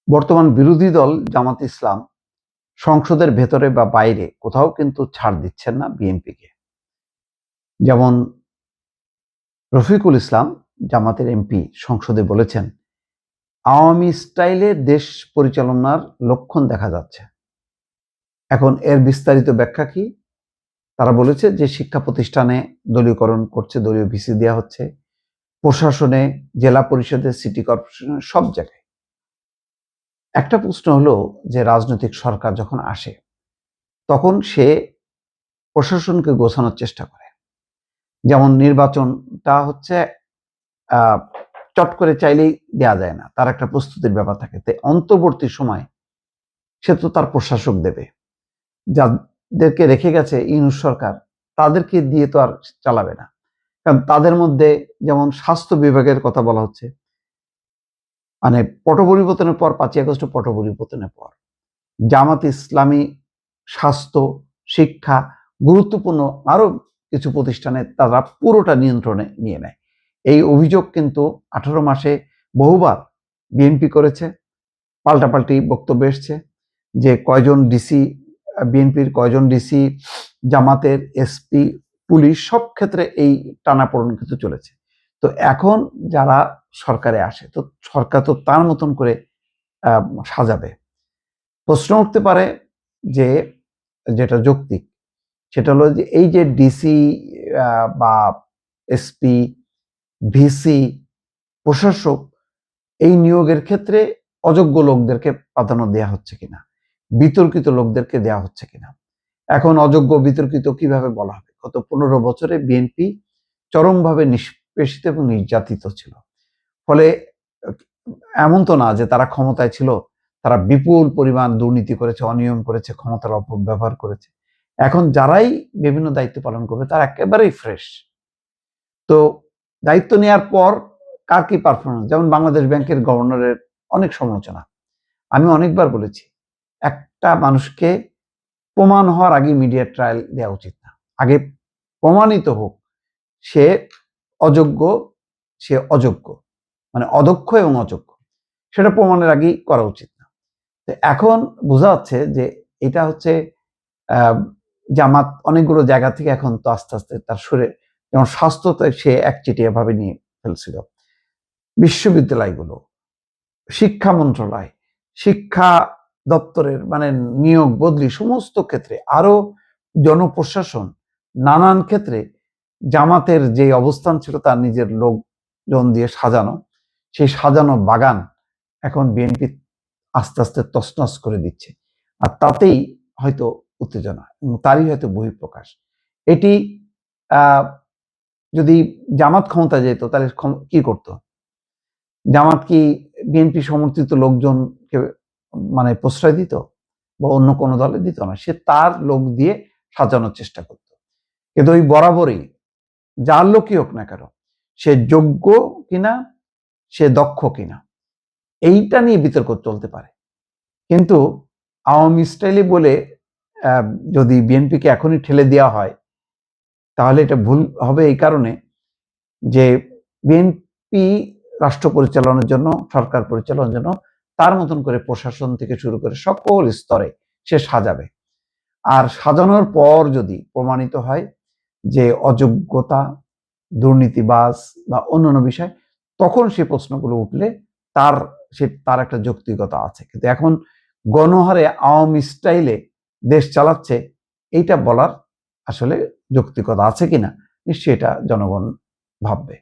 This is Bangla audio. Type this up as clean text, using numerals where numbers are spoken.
বর্তমান বিরোধী দল জামাত ইসলাম সংসদের ভেতরে বা বাইরে কোথাও কিন্তু ছাড় দিচ্ছেন না বিএনপিকে। যেমন রফিকুল ইসলাম জামাতের এমপি সংসদে বলেছেন, আওয়ামী স্টাইলে দেশ পরিচালনার লক্ষণ দেখা যাচ্ছে। এখন এর বিস্তারিত ব্যাখ্যা কি? তারা বলেছে যে শিক্ষা প্রতিষ্ঠানে দলীয়করণ করছে, দলীয় ভিসি দেওয়া হচ্ছে, প্রশাসনে, জেলা পরিষদে, সিটি কর্পোরেশনে, সব জায়গায়। একটা প্রশ্ন হলো যে রাজনৈতিক সরকার যখন আসে তখন সে প্রশাসনকে গোছানোর চেষ্টা করে। যেমন নির্বাচনটা হচ্ছে চট করে চাইলেই দেয়া যায় না, তার একটা প্রস্তুতির ব্যাপার থাকে। তাই অন্তর্বর্তী সময় সে তো তার প্রশাসক দেবে, যাদেরকে রেখে গেছে ইউনূস সরকার, তাদেরকে দিয়ে তো আর চালাবে না। কারণ তাদের মধ্যে যেমন স্বাস্থ্য বিভাগের কথা বলা হচ্ছে, মানে পট পরিবর্তনের পর 5ই আগস্ট পট পরিবর্তনের পর জামাত ইসলামী স্বাস্থ্য, শিক্ষা, গুরুত্বপূর্ণ আরো কিছু প্রতিষ্ঠানে তারা পুরোটা নিয়ন্ত্রণে নিয়ে নেয়। এই অভিযোগ কিন্তু 18 মাসে বহুবার বিএনপি করেছে। পাল্টাপাল্টি বক্তব্য এসছে যে কয়জন ডিসি বিএনপির, কয়জন ডিসি জামাতের, এসপি, পুলিশ, সব ক্ষেত্রে এই টানাপোড়েন কিন্তু চলেছে। তো এখন যারা সরকারে আসে, তো সরকার তো তার মতন করে সাজাবে। প্রশ্ন উঠতে পারে যে, যেটা যৌক্তিক, সেটা হলো যে এই যে ডিসি বা এসপি, ভিসি, প্রশাসক, এই নিয়োগের ক্ষেত্রে অযোগ্য লোকদেরকে প্রাধান্য দেওয়া হচ্ছে কিনা, বিতর্কিত লোকদেরকে দেওয়া হচ্ছে কিনা। এখন অযোগ্য বিতর্কিত কিভাবে বলা হবে? গত 15 বছরে বিএনপি চরমভাবে নিষ্পেষিত এবং নির্যাতিত ছিল। ফলে এমন তো না যে তারা ক্ষমতায় ছিল, তারা বিপুল পরিমাণ দুর্নীতি করেছে, অনিয়ম করেছে, ক্ষমতার অপব্যবহার করেছে। এখন যারাই বিভিন্ন দায়িত্ব পালন করবে তারা একেবারেই ফ্রেশ। তো দায়িত্ব নেওয়ার পর কার কি পারফরমেন্স, যেমন বাংলাদেশ ব্যাংকের গভর্নরের অনেক সমালোচনা। আমি অনেকবার বলেছি, একটা মানুষকে প্রমাণ হওয়ার আগে মিডিয়া ট্রায়াল দেওয়া উচিত না। আগে প্রমাণিত হোক সে অযোগ্য, সে অযোগ্য, মানে অদক্ষ এবং অযোগ্য, সেটা প্রমাণের আগেই করা উচিত না। তো এখন বোঝা যাচ্ছে যে এটা হচ্ছে জামাত অনেকগুলো জায়গা থেকে এখন তো আস্তে আস্তে তার সরে, যেমন স্বাস্থ্যতে সে একচেটিয়া ভাবে নিয়ে ফেলছিল, বিশ্ববিদ্যালয়গুলো, শিক্ষা মন্ত্রণালয়, শিক্ষা দপ্তরের মানে নিয়োগ বদলি সমস্ত ক্ষেত্রে, আরো জনপ্রশাসন, নানান ক্ষেত্রে জামাতের যে অবস্থান ছিল তার নিজের লোকজন দিয়ে সাজানো, সেই সাজানো বাগান এখন বিএনপি আস্তে আস্তে তছনছ করে দিচ্ছে। আর তাতেই হয়তো উত্তেজনা, তারই হয়তো বহিঃপ্রকাশ। এটি যদি জামাত ক্ষমতা যেত তাহলে কি করতো? জামাত কি বিএনপি সমর্থিত লোকজনকে মানে প্রশ্রয় দিত বা অন্য কোনো দলে দিত না? সে তার লোক দিয়ে সাজানোর চেষ্টা করত। কিন্তু ওই বরাবরই যার লোকই হোক না কেন, সে যোগ্য কিনা, সে দক্ষ কিনা, এইটা নিয়ে বিতর্ক চলতে পারে। কিন্তু আওয়ামী স্টাইলে বলে যদি বিএনপিকে এখনই ঠেলে দেওয়া হয় তাহলে এটা ভুল হবে এই কারণে যে বিএনপি রাষ্ট্র পরিচালনার জন্য, সরকার পরিচালনার জন্য তার মতন করে প্রশাসন থেকে শুরু করে সকল স্তরে সে সাজাবে। আর সাজানোর পর যদি প্রমাণিত হয় যে অযোগ্যতা, দুর্নীতিবাজ বা অন্যান্য বিষয়, তখন সে প্রশ্নগুলো উঠলে তার একটা যৌক্তিকতা আছে। কিন্তু এখন গণহারে আওয়ামী স্টাইলে দেশ চালাচ্ছে, এইটা বলার আসলে যৌক্তিকতা আছে কিনা নিশ্চয়ই এটা জনগণ ভাববে।